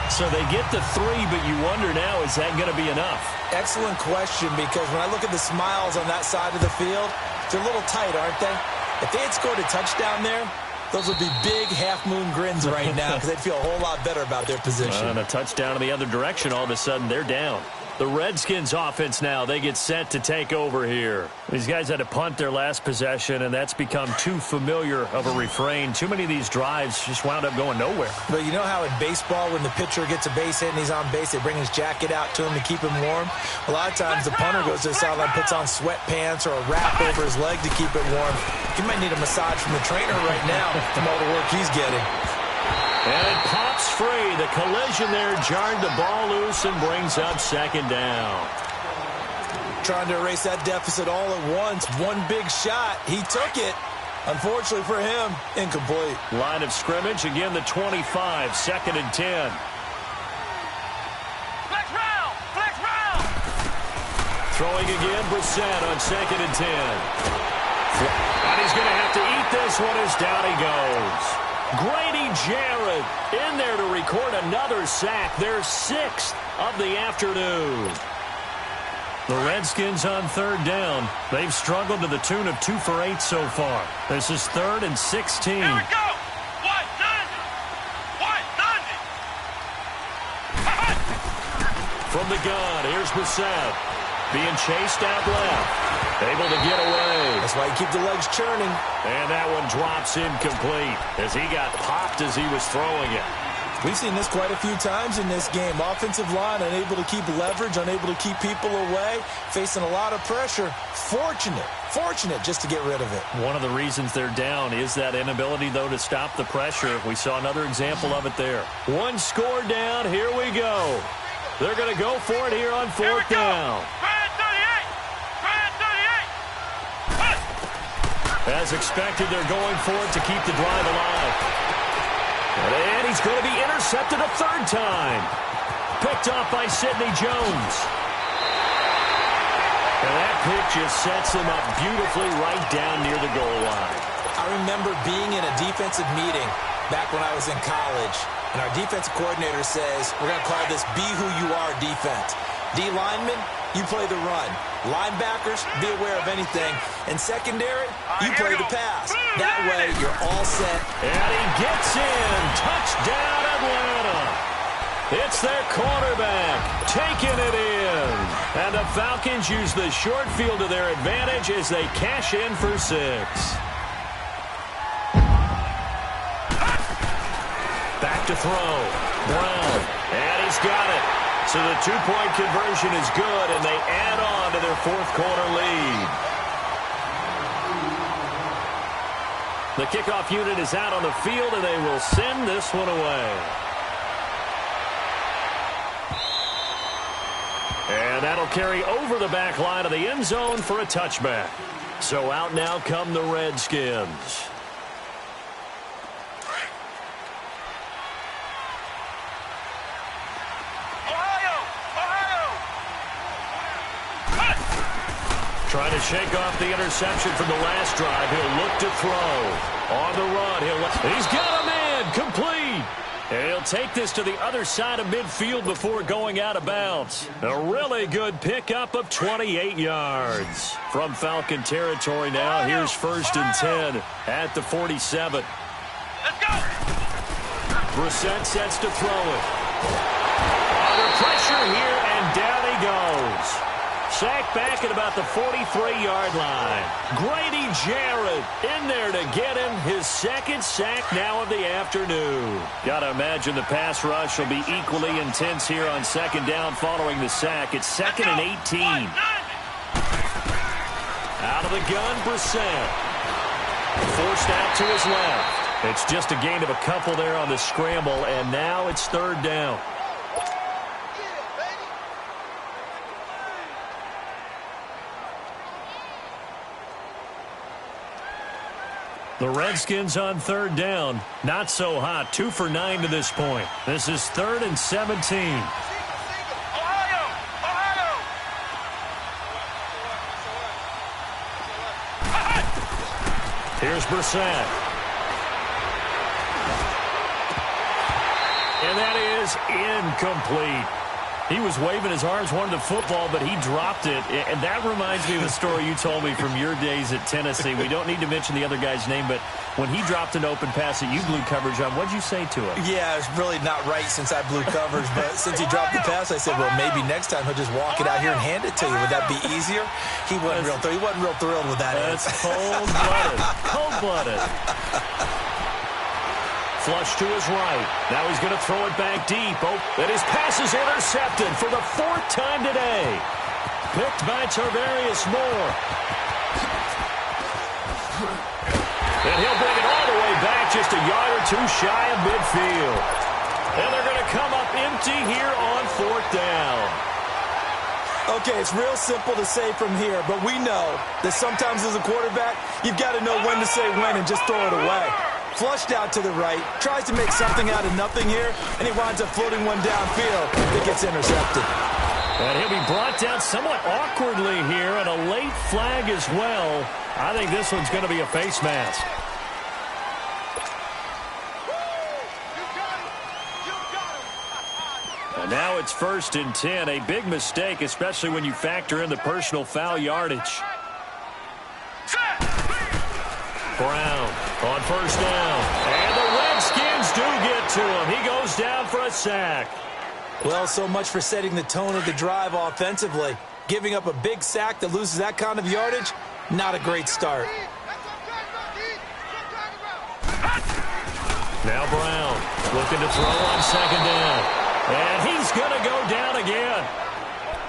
[SPEAKER 2] So they get to 3, but you wonder now, is that going to be enough?
[SPEAKER 4] Excellent question, because when I look at the smiles on that side of the field, they're a little tight, aren't they? If they had scored a touchdown there, those would be big half-moon grins right now because they'd feel a whole lot better about their position.
[SPEAKER 2] And a touchdown in the other direction, all of a sudden they're down. The Redskins offense now, they get set to take over here. These guys had to punt their last possession, and that's become too familiar of a refrain. Too many of these drives just wound up going nowhere.
[SPEAKER 4] But you know how in baseball, when the pitcher gets a base hit and he's on base, they bring his jacket out to him to keep him warm? A lot of times the punter goes to the sideline, puts on sweatpants or a wrap over his leg to keep it warm. He might need a massage from the trainer right now from all the work he's getting.
[SPEAKER 2] And it pops free. The collision there jarred the ball loose and brings up 2nd down.
[SPEAKER 4] Trying to erase that deficit all at once. One big shot. He took it. Unfortunately for him, incomplete.
[SPEAKER 2] Line of scrimmage, again the 25, 2nd and 10.
[SPEAKER 1] Flex round! Flex round!
[SPEAKER 2] Throwing again, Brissett on 2nd and 10. And he's going to have to eat this one as down he goes. Grady Jarrett in there to record another sack. Their 6th of the afternoon. The Redskins on 3rd down. They've struggled to the tune of 2 for 8 so far. This is 3rd and 16.
[SPEAKER 1] Here we go! What done? What done?
[SPEAKER 2] From the gun, here's Brissett. Being chased out left. Able to get away.
[SPEAKER 4] That's why you keep the legs churning.
[SPEAKER 2] And that one drops incomplete as he got popped as he was throwing it.
[SPEAKER 4] We've seen this quite a few times in this game. Offensive line unable to keep leverage, unable to keep people away, facing a lot of pressure. Fortunate just to get rid of it.
[SPEAKER 2] One of the reasons they're down is that inability, though, to stop the pressure. We saw another example of it there. One score down. Here we go. They're going to go for it here on fourth down. As expected, they're going for it to keep the drive alive. And he's going to be intercepted a third time. Picked off by Sidney Jones. And that pick just sets him up beautifully right down near the goal line.
[SPEAKER 4] I remember being in a defensive meeting back when I was in college, and our defensive coordinator says, we're going to call this Be Who You Are defense. D linemen, you play the run. Linebackers, be aware of anything. And secondary, you play the pass. That way, you're all set.
[SPEAKER 2] And he gets in. Touchdown, Atlanta. It's their quarterback taking it in. And the Falcons use the short field to their advantage as they cash in for 6. Back to throw. Brown. And he's got it. So the two-point conversion is good, and they add on to their fourth-quarter lead. The kickoff unit is out on the field, and they will send this one away. And that'll carry over the back line of the end zone for a touchback. So out now come the Redskins. Trying to shake off the interception from the last drive. He'll look to throw. On the run. He's got a man. Complete. And he'll take this to the other side of midfield before going out of bounds. A really good pickup of 28 yards. From Falcon territory now. Here's 1st and 10 at the 47.
[SPEAKER 1] Let's go.
[SPEAKER 2] Brissett sets to throw it. Under pressure here, and down he goes. Sack back at about the 43-yard line. Grady Jarrett in there to get him his second sack now of the afternoon. Got to imagine the pass rush will be equally intense here on second down following the sack. It's 2nd and 18. Out of the gun, Brissett. Forced out to his left. It's just a gain of a couple there on the scramble, and now it's 3rd down. The Redskins on 3rd down. Not so hot. 2 for 9 to this point. This is 3rd and 17.
[SPEAKER 1] Ohio!
[SPEAKER 2] Here's Brissett. And that is incomplete. He was waving his arms, wanted the football, but he dropped it. And that reminds me of the story you told me from your days at Tennessee. We don't need to mention the other guy's name, but when he dropped an open pass that you blew coverage on, what'd you say to him?
[SPEAKER 4] Yeah, it's really not right since I blew coverage, but since he dropped the pass, I said, well, maybe next time he'll just walk it out here and hand it to you. Would that be easier? He wasn't real thrilled with that.
[SPEAKER 2] That's cold-blooded. Cold-blooded. Flush to his right. Now he's going to throw it back deep. Oh, and his pass is intercepted for the 4th time today. Picked by Tarvarius Moore. And he'll bring it all the way back just a yard or 2 shy of midfield. And they're going to come up empty here on 4th down.
[SPEAKER 4] Okay, it's real simple to say from here, but we know that sometimes as a quarterback, you've got to know when to say when and just throw it away. Flushed out to the right, tries to make something out of nothing here, and he winds up floating one downfield that gets intercepted.
[SPEAKER 2] And he'll be brought down somewhat awkwardly here, and a late flag as well. I think this one's going to be a face mask. And now it's 1st and 10. A big mistake, especially when you factor in the personal foul yardage. Brown on 1st down. And the Redskins do get to him. He goes down for a sack.
[SPEAKER 4] Well, so much for setting the tone of the drive offensively. Giving up a big sack that loses that kind of yardage, not a great start.
[SPEAKER 2] Now Brown. Looking to throw on second down. And he's going to go down again.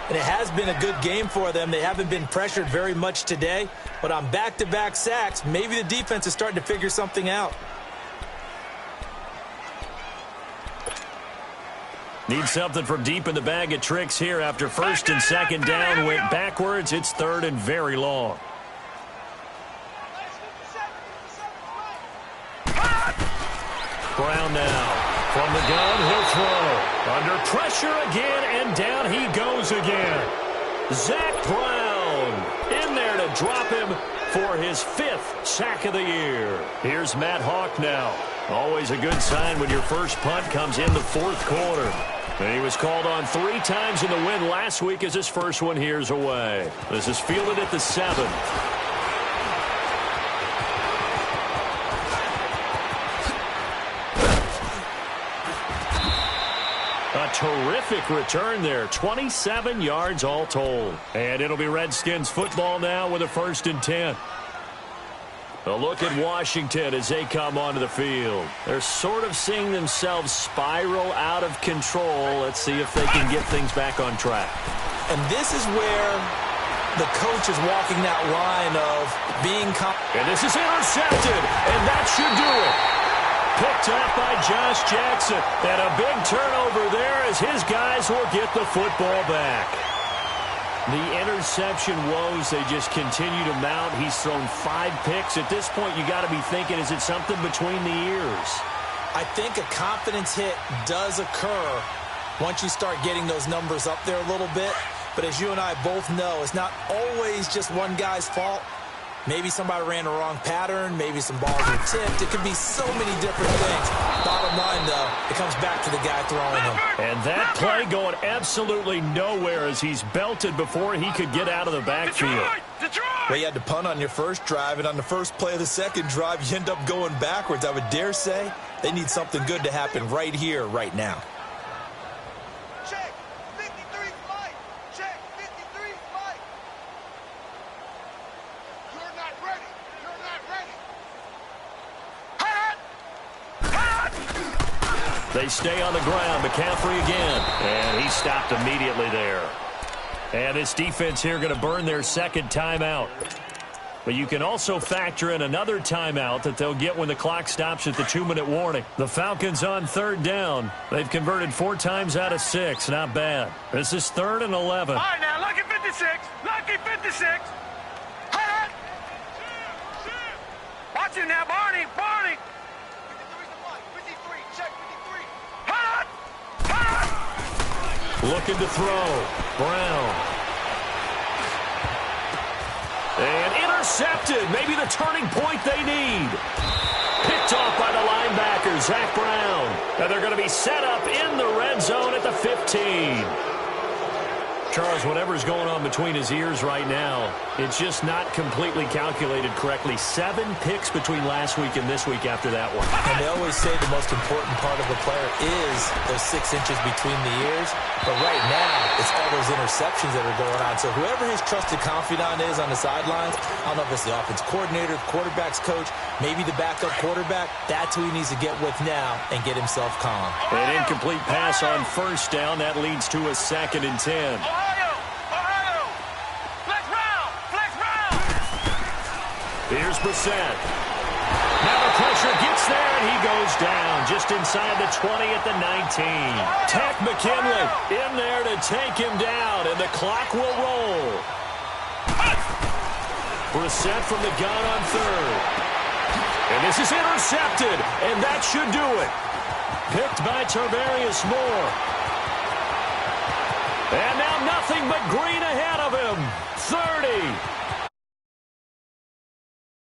[SPEAKER 4] And it has been a good game for them. They haven't been pressured very much today. But on back-to-back sacks, maybe the defense is starting to figure something out.
[SPEAKER 2] Need something from deep in the bag of tricks here after first and second down went backwards. It's third and very long. Brown now. From the gun, he'll throw. Under pressure again, and down he goes again. Zach Brown in there to drop him for his 5th sack of the year. Here's Matt Hawk now. Always a good sign when your first punt comes in the 4th quarter. And he was called on 3 times in the win last week as his first one here's away. This is fielded at the 7. A terrific return there. 27 yards all told. And it'll be Redskins football now with a 1st and 10. A look at Washington as they come onto the field. They're sort of seeing themselves spiral out of control. Let's see if they can get things back on track.
[SPEAKER 4] And this is where the coach is walking that line of being confident.
[SPEAKER 2] And this is intercepted, and that should do it. Picked up by Josh Jackson. And a big turnover there as his guys will get the football back. The interception woes, they just continue to mount. He's thrown 5 picks. At this point, you got to be thinking, is it something between the ears?
[SPEAKER 4] I think a confidence hit does occur once you start getting those numbers up there a little bit. But as you and I both know, it's not always just one guy's fault. Maybe somebody ran the wrong pattern. Maybe some balls were tipped. It could be so many different things. Bottom line, though, it comes back to the guy throwing them.
[SPEAKER 2] And that play going absolutely nowhere as he's belted before he could get out of the backfield.
[SPEAKER 4] Well, you had to punt on your first drive, and on the first play of the second drive, you end up going backwards. I would dare say they need something good to happen right here, right now.
[SPEAKER 1] Check. 53 flight. Check. 53 flight. You're not ready. You're not ready. Hot! Hot!
[SPEAKER 2] They stay on the ground. McCaffrey again. And he stopped immediately there. And this defense here going to burn their second timeout. But you can also factor in another timeout that they'll get when the clock stops at the 2-minute warning. The Falcons on 3rd down. They've converted 4 times out of 6. Not bad. This is 3rd and 11.
[SPEAKER 1] All right, now, lucky 56. Lucky 56. Hot! Watch it now, Barney. Barney. 53, check 53. Hot! Hot!
[SPEAKER 2] Looking to throw. Brown. And intercepted. Maybe the turning point they need. Picked off by the linebacker, Zach Brown. And they're going to be set up in the red zone at the 15. Charles, whatever's going on between his ears right now, it's just not completely calculated correctly. 7 picks between last week and this week after that one.
[SPEAKER 4] And they always say the most important part of a player is those 6 inches between the ears. But right now, it's all those interceptions that are going on. So whoever his trusted confidant is on the sidelines, I don't know if it's the offense coordinator, the quarterback's coach, maybe the backup quarterback, that's who he needs to get with now and get himself calm.
[SPEAKER 2] An incomplete pass on 1st down. That leads to a 2nd and 10. Here's Brissett. Now the pressure gets there, and he goes down just inside the 20 at the 19. Takk McKinley in there to take him down, and the clock will roll. Brissett from the gun on 3rd. And this is intercepted, and that should do it. Picked by Tarvarius Moore. And now nothing but green ahead of him. 30.